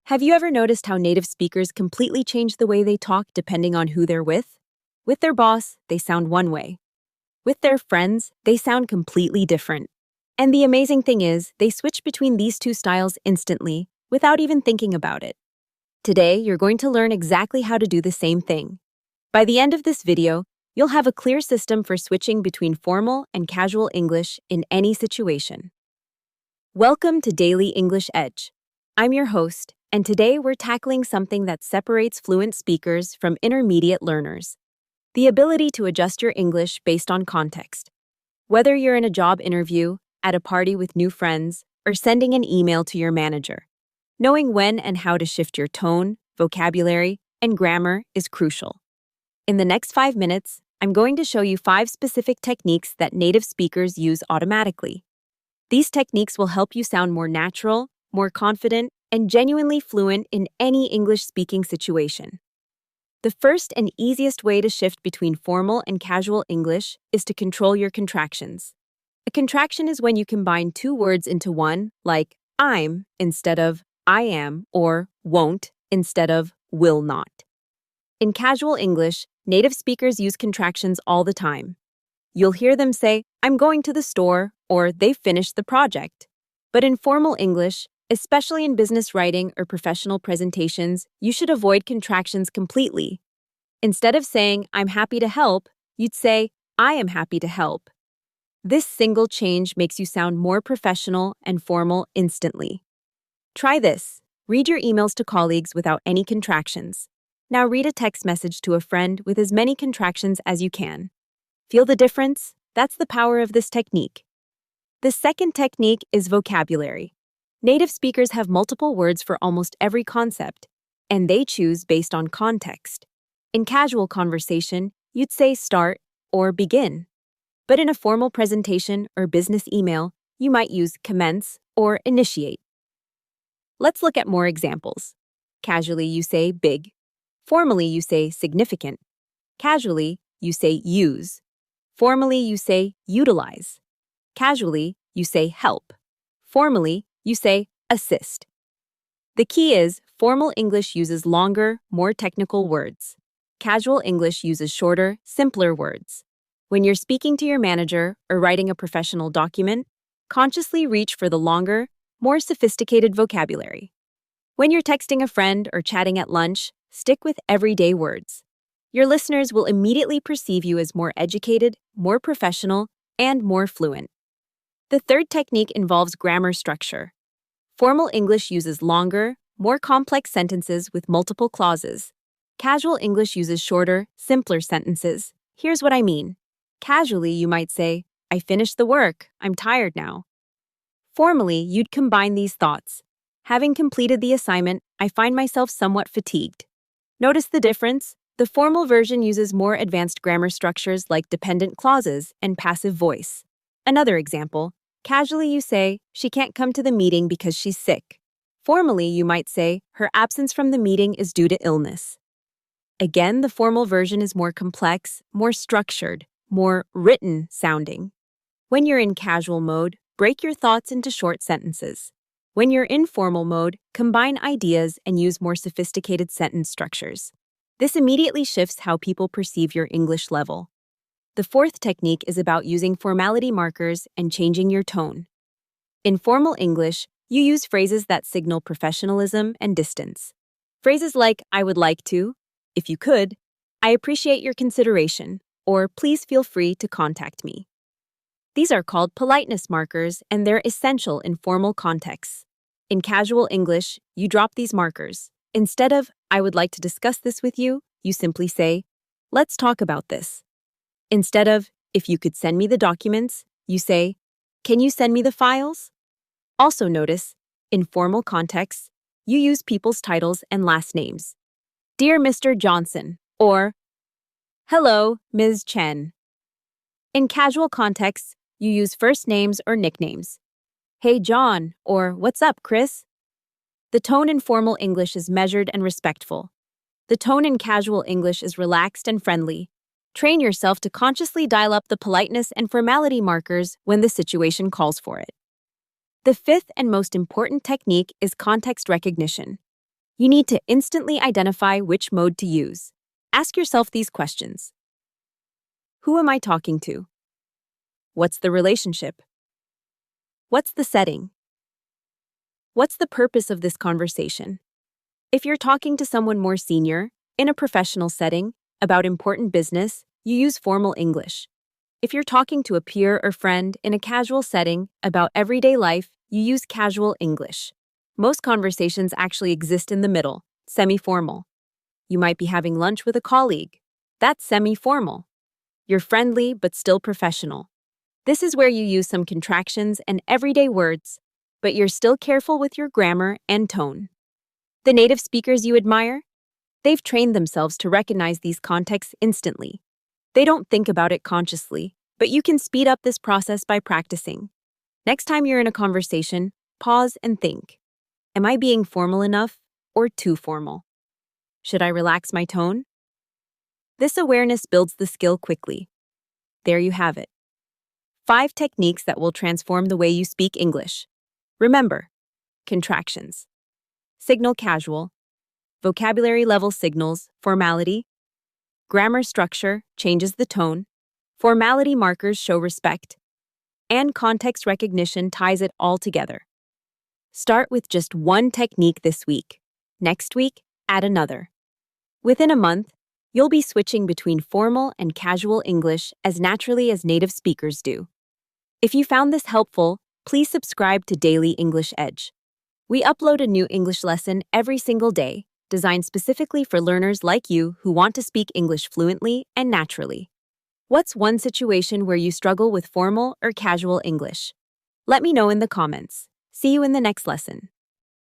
Have you ever noticed how native speakers completely change the way they talk depending on who they're with? With their boss, they sound one way. With their friends, they sound completely different. And the amazing thing is, they switch between these two styles instantly, without even thinking about it. Today, you're going to learn exactly how to do the same thing. By the end of this video, you'll have a clear system for switching between formal and casual English in any situation. Welcome to Daily English Edge. I'm your host, and today we're tackling something that separates fluent speakers from intermediate learners: the ability to adjust your English based on context. Whether you're in a job interview, at a party with new friends, or sending an email to your manager, knowing when and how to shift your tone, vocabulary, and grammar is crucial. In the next 5 minutes, I'm going to show you 5 specific techniques that native speakers use automatically. These techniques will help you sound more natural, more confident, and genuinely fluent in any English-speaking situation. The first and easiest way to shift between formal and casual English is to control your contractions. A contraction is when you combine two words into one, like I'm instead of I am, or won't instead of will not. In casual English, native speakers use contractions all the time. You'll hear them say, I'm going to the store, or they've finished the project. But in formal English, especially in business writing or professional presentations, you should avoid contractions completely. Instead of saying, I'm happy to help, you'd say, I am happy to help. This single change makes you sound more professional and formal instantly. Try this. Read your emails to colleagues without any contractions. Now read a text message to a friend with as many contractions as you can. Feel the difference? That's the power of this technique. The second technique is vocabulary. Native speakers have multiple words for almost every concept, and they choose based on context. In casual conversation, you'd say start or begin. But in a formal presentation or business email, you might use commence or initiate. Let's look at more examples. Casually, you say big. Formally, you say significant. Casually, you say use. Formally, you say utilize. Casually, you say help. Formally, you say assist. The key is, formal English uses longer, more technical words. Casual English uses shorter, simpler words. When you're speaking to your manager or writing a professional document, consciously reach for the longer, more sophisticated vocabulary. When you're texting a friend or chatting at lunch, stick with everyday words. Your listeners will immediately perceive you as more educated, more professional, and more fluent. The third technique involves grammar structure. Formal English uses longer, more complex sentences with multiple clauses. Casual English uses shorter, simpler sentences. Here's what I mean. Casually, you might say, I finished the work, I'm tired now. Formally, you'd combine these thoughts. Having completed the assignment, I find myself somewhat fatigued. Notice the difference? The formal version uses more advanced grammar structures like dependent clauses and passive voice. Another example, casually you say, she can't come to the meeting because she's sick. Formally, you might say, her absence from the meeting is due to illness. Again, the formal version is more complex, more structured, more written sounding. When you're in casual mode, break your thoughts into short sentences. When you're in formal mode, combine ideas and use more sophisticated sentence structures. This immediately shifts how people perceive your English level. The fourth technique is about using formality markers and changing your tone. In formal English, you use phrases that signal professionalism and distance. Phrases like, I would like to, if you could, I appreciate your consideration, or please feel free to contact me. These are called politeness markers, and they're essential in formal contexts. In casual English, you drop these markers. Instead of, I would like to discuss this with you, you simply say, let's talk about this. Instead of, if you could send me the documents, you say, can you send me the files? Also notice, in formal contexts, you use people's titles and last names. Dear Mr. Johnson, or hello, Ms. Chen. In casual contexts, you use first names or nicknames. Hey, John, or what's up, Chris? The tone in formal English is measured and respectful. The tone in casual English is relaxed and friendly. Train yourself to consciously dial up the politeness and formality markers when the situation calls for it. The fifth and most important technique is context recognition. You need to instantly identify which mode to use. Ask yourself these questions. Who am I talking to? What's the relationship? What's the setting? What's the purpose of this conversation? If you're talking to someone more senior, in a professional setting, about important business, you use formal English. If you're talking to a peer or friend in a casual setting about everyday life, you use casual English. Most conversations actually exist in the middle, semi-formal. You might be having lunch with a colleague. That's semi-formal. You're friendly but still professional. This is where you use some contractions and everyday words, but you're still careful with your grammar and tone. The native speakers you admire? They've trained themselves to recognize these contexts instantly. They don't think about it consciously, but you can speed up this process by practicing. Next time you're in a conversation, pause and think. Am I being formal enough or too formal? Should I relax my tone? This awareness builds the skill quickly. There you have it. 5 techniques that will transform the way you speak English. Remember, contractions, signal casual, vocabulary level signals, formality, grammar structure changes the tone, formality markers show respect, and context recognition ties it all together. Start with just one technique this week. Next week, add another. Within a month, you'll be switching between formal and casual English as naturally as native speakers do. If you found this helpful, please subscribe to Daily English Edge. We upload a new English lesson every single day, designed specifically for learners like you who want to speak English fluently and naturally. What's one situation where you struggle with formal or casual English? Let me know in the comments. See you in the next lesson.